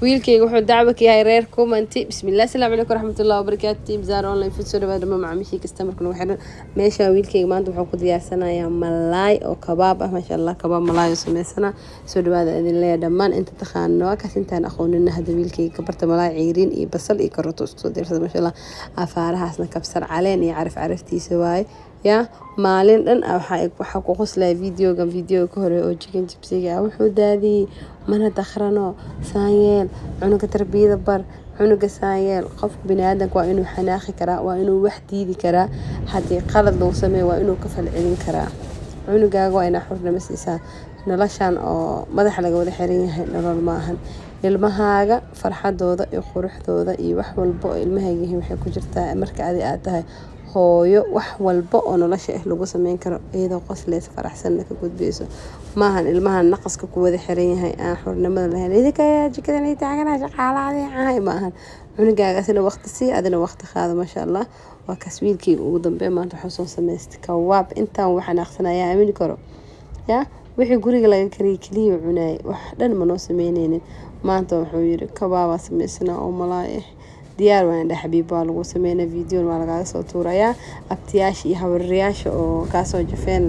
wiilkayga wuxuu dacwo ka yahay reer commenti bismillaah assalaamu calaykum waraxmatullaahi wabarakaatu team Zara online food soo dhawaada macaamiishii customerkuna waxaan meesha wiilkayga maanta wuxuu ku diyaarsanayaa malaay oo kabaab ah maasha Allah kabaab malaay oo sameysana soo dhawaada idin leeyahay dhammaan inta taqaano waa kaas intaan aqoonina hada wiilkayga ka barta malaay ciiriin iyo basal iyo karooto isku diyaarsaday maasha Allah afaarahaasna kabsar caleen iyo caraftiisa waay ya maalin dhan waxa ku qoslay video ka hore oo chicken chipsiga wuxuu daadiyay mana dakhrano saayeel cunuga tarbiyada bar cunuga saayeel qof bini'aadanka waa inuu xanaaqi karaa waa inuu wax diidi karaa hadii qalad loo sameeyo waa inuu ka falcelin karaa cunugaaga waa inaa xurnimo siisaa noloshan oo madaxa laga wada xiran yahay nolol maahan ilmahaaga farxadooda iyo quruxdooda iyo wax walba oo ilmahaaga yihiin waxay ku jirtaa marka aad tahay hooyo wax walba oo nolosha lagu sameyn karo iyadoo qosleys faraxsan ka gudbeyso maahan ilmahan naqaska ku wada xiran yahay aan xurnimada lahayn idinka jikada ay taagana shaqaalaha ay maahan cunugaaga asna waqti si adina waqti qaado maasha Allah waa kaswiilkii ugu dambeey maanta wuxuu soo sameystay kawaab intaan waxaan aqsanayaa aamin karo ya wixii guriga laga kariyay kaliya cunay wax dhan ma noo sameyneenin maanta wuxuu yiri kabaab sameysana oo malaay diyaar waan xabiibo lagu sameeyay video ma laga soo tuuraya abtiyaash iyo hawriyaasha oo ka soo jafeen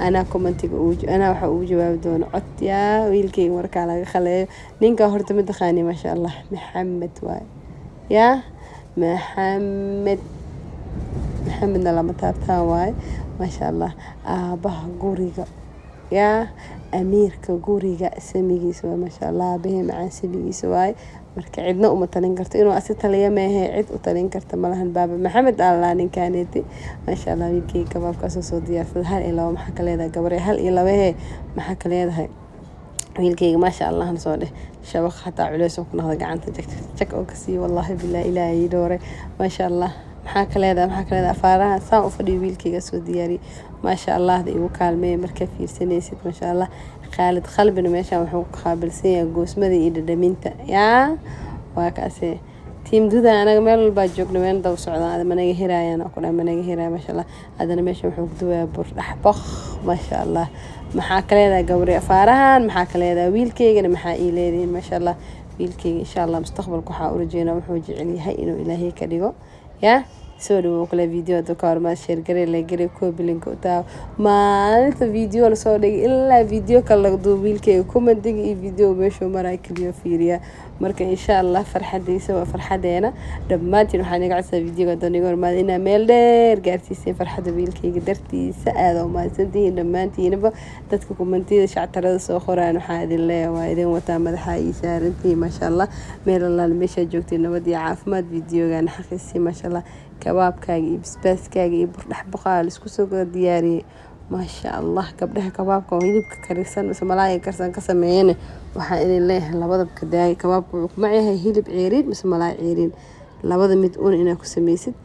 ana commentiga ana waxa uu jawaab doono codtiya wiilkay marka laga khaleeyo ninka horta mid qaani ma sha Allah Maxamed waay ya Maxamed lama taabtaa waay ma sha Allah aabaha guriga ya amiirka guriga samigiisa ma sha Allah bihii macaan samigiisa waay marka cidna uma talin karto inuu asii taliya maahay cid u talin karta malahan baaba Maxamed Allah ninkaaneti ma sha Allah wiilkii kabaabkaas soo diyaarsaday hal iyo laba maxaa ka leedahay gabar hal iyo laba maxaa ka leedahay wiilkayga ma sha Allah soo dheh shabaq hataa culeys oo ku noqda gacanta jag oo ka sii wallahi billahi ilaahay doore ma sha Allah maxaa ka leedahay afaaraha saa u fadhiyo wiilkayga soo diyaari ma sha Allah igu kaalmeey marka fiirsanaysid ma sha Allah Khalid qalbina meesha wuxuu ka qaabilsan yahay goosmada iyo dhadhaminta ya waa kaase team duda anaga meel walba joogno meel daw socdaan managa hiraayaan oo kale managa hiraay ma sha Allah adana meesha wuxuu ku duwaa bur dhaxbaq ma sha Allah maxaa ka leedahay gabri afaarahan maxaa ka leedahay wiilkaygana maxaa ii leedahay ma sha Allah wiilkayga insha Allah mustaqbalka waxa u rajeynaa wuxuu jecel yahay inuu Ilaahay ka dhigo ya soo dhawo kale video ka horma share garee la garee ko bilinka u taa maalinta video la soo dhigay ilaa video kale laga duubo wiilkayga commentiga iyo video meesha maray kaliya fiiriya marka insha Allah farxadiisa waa farxadeena dhammaantiin waxaan iga codsaday videoga dooniga hormaad inaa meel dheer gaarsiisay farxada wiilkayga dartiisa aad oo maasantiin dhammaantiinba dadka commentida shactarada soo qoraan waxa idin leeyahay idin wata madaxa ay saarantii ma sha Allah meel Allah meesha joogtay nabad iyo caafimaad videogan xaqiisi ma sha Allah kabaabkaaga iyo basbaaskaaga iyo bur dhaxbaqaal isku soo diyaariyay ma sha Allah gabdhaha kabaabka oo hilibka karisan mise malaay karsan ka sameeyeen waxa idin leeyahay labada kadaay kabaabku wuxuu ma yahay hilib ciiriin mise malaay ciiriin labada mid uun inaa ku sameysid